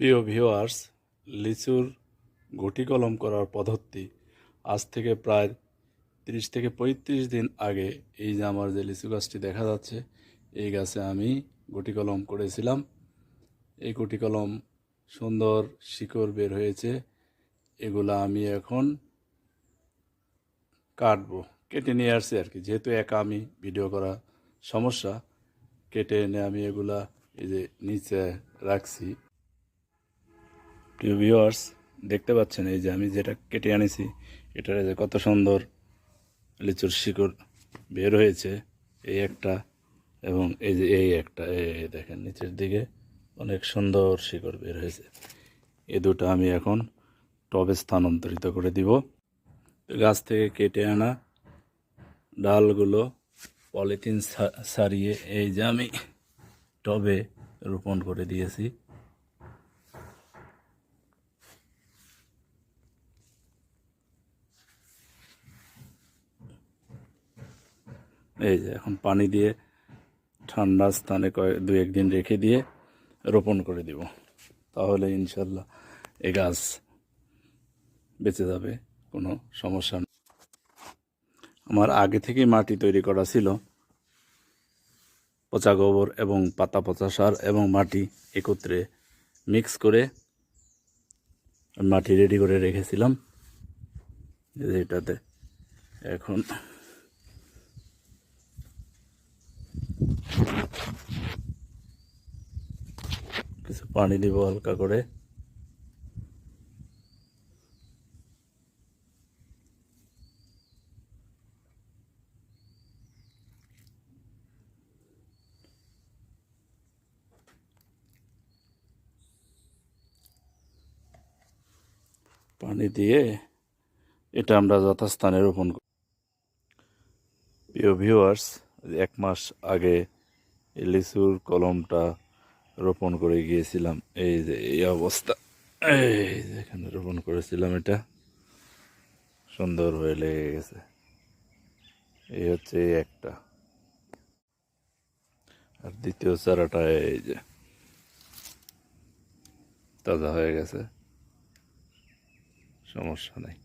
প্রিয় ভিউয়ার্স, লিচুর গুটি কলম করার পদ্ধতি আজ থেকে প্রায় 30 থেকে 35 দিন আগে এই যে আমার যে লিচু গাছটি দেখা যাচ্ছে, এই গাছে আমি গুটি কলম করেছিলাম। এই গুটি কলম সুন্দর শিকড় বের হয়েছে। এগুলা আমি এখন কাটবো, কেটে নিয়ে আসছি আর কি। যেহেতু একা আমি ভিডিও করা সমস্যা, কেটে এনে আমি এগুলা এই যে নিচে রাখছি। প্রিয় ভিউয়ার্স, দেখতে পাচ্ছেন এই যে আমি যেটা কেটে আনিছি, এটার যে কত সুন্দর লিচুর শিকড় বের হয়েছে। এই একটা এবং এই যে এই একটা, এই দেখেন নিচের দিকে অনেক সুন্দর শিকড় বের হয়েছে। এই দুটো আমি এখন টবে স্থানান্তরিত করে দিব। গাছ থেকে কেটে আনা ডালগুলো পলিথিন ছাড়িয়ে এই যে আমি টবে রোপণ করে দিয়েছি। এই যে এখন পানি দিয়ে ঠান্ডা স্থানে 2-1 দিন রেখে দিয়ে রোপণ করে দিব, তাহলে ইনশাল্লাহ এই গাছ বেঁচে যাবে, কোনো সমস্যা নেই। আমার আগে থেকেই মাটি তৈরি করা ছিল, পচা গোবর এবং পাতা পচা সার এবং মাটি একত্রে মিক্স করে মাটি রেডি করে রেখেছিলাম এটাতে। এখন কিছু পানি দিব হালকা করে। পানি দিয়ে এটা আমরা যথাস্থানে রোপণ করি। প্রিয় ভিউয়ার্স, 1 মাস আগে এই লিচুর কলমটা রোপণ করে গিয়েছিলাম। এই যে এই অবস্থা, এই যে এখানে রোপণ করেছিলাম, এটা সুন্দর হয়ে লেগে গেছে। এই হচ্ছে এই একটা, আর দ্বিতীয় চারাটা এই যে তাজা হয়ে গেছে, সমস্যা নাই।